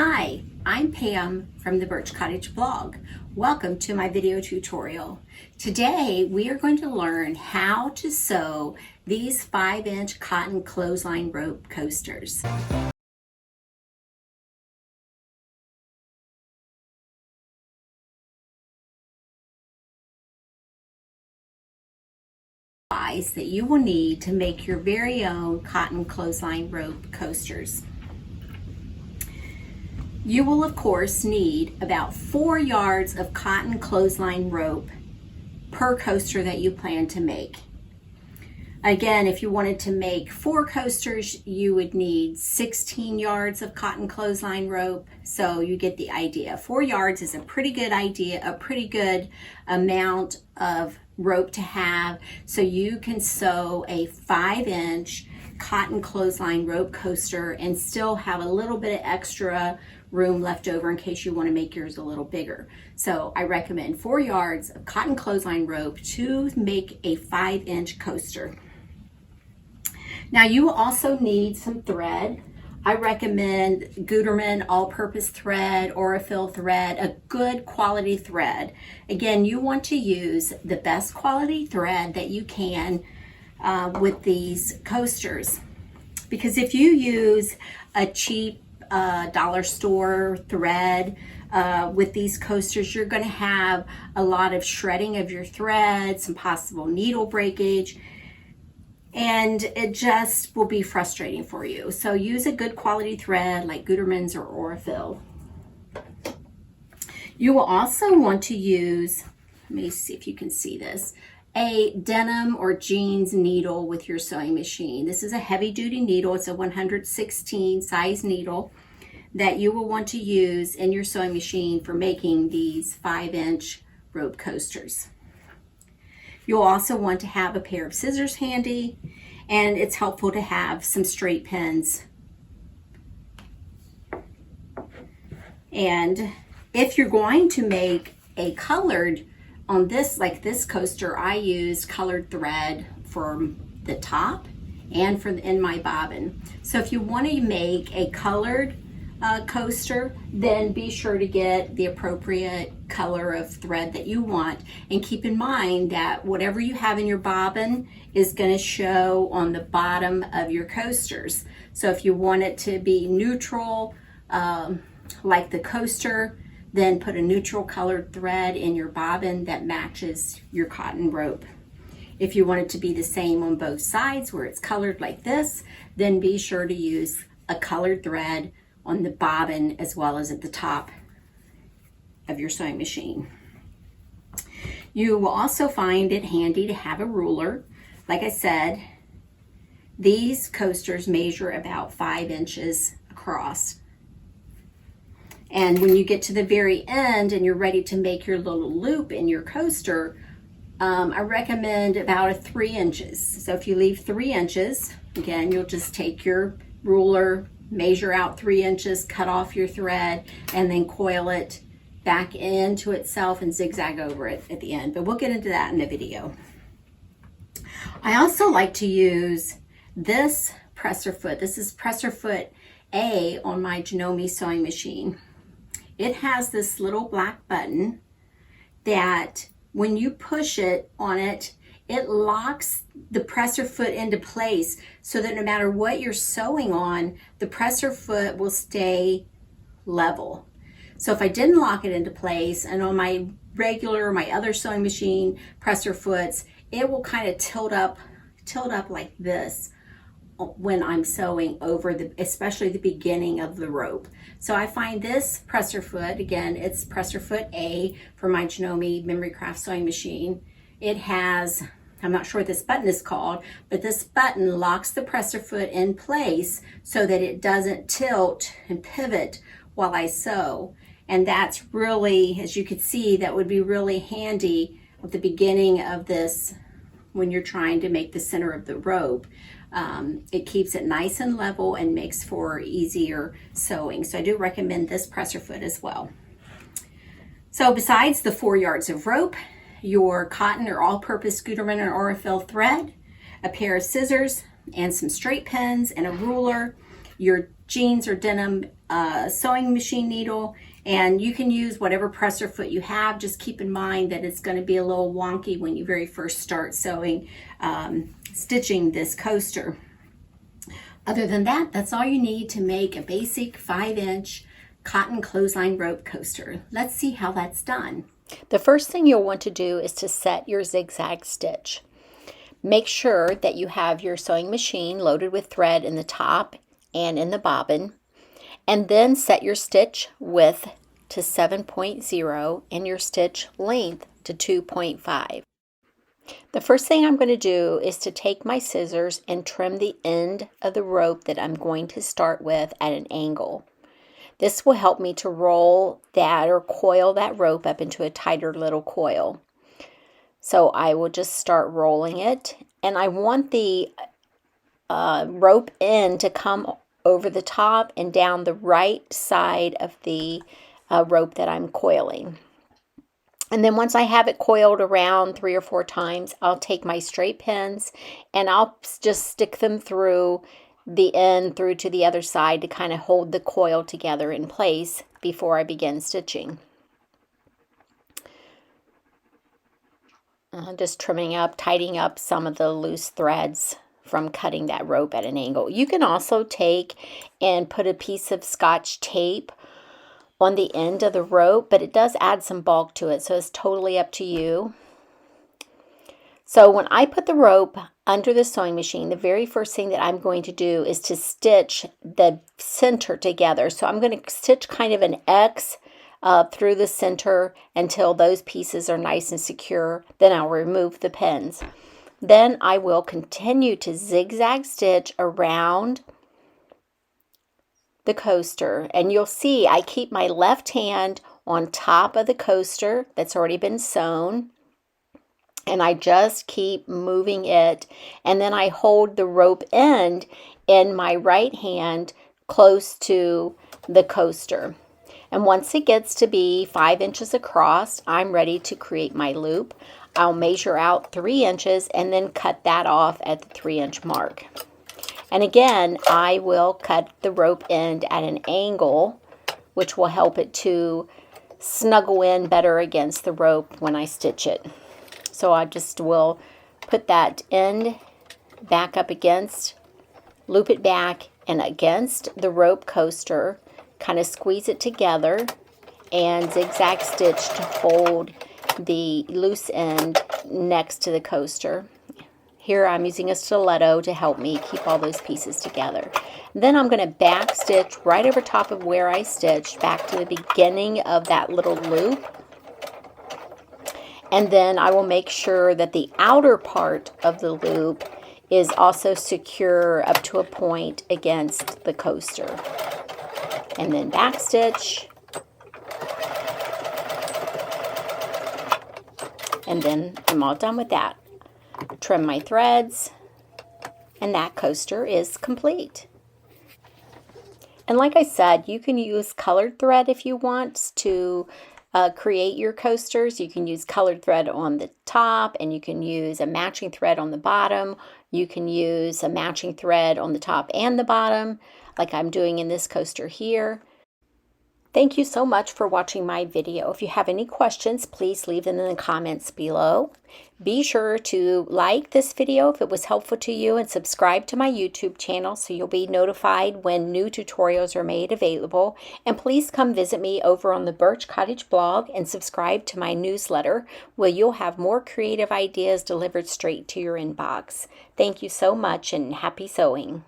Hi, I'm Pam from the Birch Cottage blog. Welcome to my video tutorial. Today we are going to learn how to sew these 5-inch cotton clothesline rope coasters. That you will need to make your very own cotton clothesline rope coasters. You will of course need about 4 yards of cotton clothesline rope per coaster that you plan to make. Again, if you wanted to make 4 coasters, you would need 16 yards of cotton clothesline rope. So you get the idea. 4 yards is a pretty good idea, a pretty good amount of rope to have, so you can sew a 5-inch cotton clothesline rope coaster and still have a little bit of extra room left over in case you want to make yours a little bigger. So I recommend 4 yards of cotton clothesline rope to make a 5-inch coaster. Now you will also need some thread. I recommend Gutermann all-purpose thread or a fill thread, a good quality thread. Again, you want to use the best quality thread that you can with these coasters, because if you use a cheap dollar store thread with these coasters, you're going to have a lot of shredding of your thread, some possible needle breakage, and it just will be frustrating for you. So use a good quality thread like Gutermann's or Orifil. You will also want to use, let me see if you can see this, a denim or jeans needle with your sewing machine. This is a heavy duty needle. It's a 116 size needle that you will want to use in your sewing machine for making these 5-inch rope coasters. You'll also want to have a pair of scissors handy, and it's helpful to have some straight pins. And if you're going to make a colored, on this, like this coaster, I used colored thread for the top and for in my bobbin. So if you want to make a colored coaster, then be sure to get the appropriate color of thread that you want, and keep in mind that whatever you have in your bobbin is going to show on the bottom of your coasters. So if you want it to be neutral like the coaster, then put a neutral colored thread in your bobbin that matches your cotton rope. If you want it to be the same on both sides where it's colored like this, then be sure to use a colored thread on the bobbin as well as at the top of your sewing machine. You will also find it handy to have a ruler. Like I said, these coasters measure about 5 inches across. And when you get to the very end and you're ready to make your little loop in your coaster, I recommend about 3 inches. So if you leave 3 inches, again, you'll just take your ruler, measure out 3 inches, cut off your thread, and then coil it back into itself and zigzag over it at the end. But we'll get into that in the video. I also like to use this presser foot. This is presser foot A on my Janome sewing machine. It has this little black button that when you push it on it, it locks the presser foot into place so that no matter what you're sewing on, the presser foot will stay level. So if I didn't lock it into place, and on my regular, my other sewing machine presser foots, it will kind of tilt up like this when I'm sewing over especially the beginning of the rope. So I find this presser foot, again, it's presser foot A for my Janome Memory Craft sewing machine. It has, I'm not sure what this button is called, but this button locks the presser foot in place so that it doesn't tilt and pivot while I sew. And that's really, as you can see, that would be really handy at the beginning of this when you're trying to make the center of the rope. It keeps it nice and level and makes for easier sewing. So I do recommend this presser foot as well. So besides the 4 yards of rope, your cotton or all-purpose Gutermann or Orifil thread, a pair of scissors and some straight pins and a ruler, your jeans or denim sewing machine needle, and you can use whatever presser foot you have. Just keep in mind that it's going to be a little wonky when you very first start sewing, stitching this coaster. Other than that, that's all you need to make a basic 5-inch cotton clothesline rope coaster. Let's see how that's done. The first thing you'll want to do is to set your zigzag stitch. Make sure that you have your sewing machine loaded with thread in the top and in the bobbin, and then set your stitch width to 7.0 and your stitch length to 2.5. The first thing I'm going to do is to take my scissors and trim the end of the rope that I'm going to start with at an angle. This will help me to roll that or coil that rope up into a tighter little coil. So I will just start rolling it, and I want the rope end to come over the top and down the right side of the rope that I'm coiling. And then once I have it coiled around 3 or 4 times, I'll take my straight pins and I'll just stick them through the end through to the other side to kind of hold the coil together in place before I begin stitching. Just trimming up, tidying up some of the loose threads from cutting that rope at an angle. You can also take and put a piece of Scotch tape on the end of the rope, but it does add some bulk to it, so it's totally up to you. So when I put the rope under the sewing machine, the very first thing that I'm going to do is to stitch the center together. So I'm going to stitch kind of an X through the center until those pieces are nice and secure. Then I'll remove the pins. Then I will continue to zigzag stitch around the coaster, and you'll see I keep my left hand on top of the coaster that's already been sewn, and I just keep moving it, and then I hold the rope end in my right hand close to the coaster. And once it gets to be 5 inches across, I'm ready to create my loop. I'll measure out 3 inches and then cut that off at the 3-inch mark. And again, I will cut the rope end at an angle, which will help it to snuggle in better against the rope when I stitch it. So I just will put that end back up against, loop it back and against the rope coaster, kind of squeeze it together, and zigzag stitch to hold the loose end next to the coaster. Here I'm using a stiletto to help me keep all those pieces together. Then I'm going to back stitch right over top of where I stitched back to the beginning of that little loop. And then I will make sure that the outer part of the loop is also secure up to a point against the coaster. And then back stitch. And then I'm all done with that. Trim my threads, and that coaster is complete. And like I said, you can use colored thread if you want to create your coasters. You can use colored thread on the top, and you can use a matching thread on the bottom. You can use a matching thread on the top and the bottom, like I'm doing in this coaster here. Thank you so much for watching my video. If you have any questions, please leave them in the comments below. Be sure to like this video if it was helpful to you, and subscribe to my YouTube channel so you'll be notified when new tutorials are made available. And please come visit me over on the Birch Cottage blog and subscribe to my newsletter, where you'll have more creative ideas delivered straight to your inbox. Thank you so much, and happy sewing.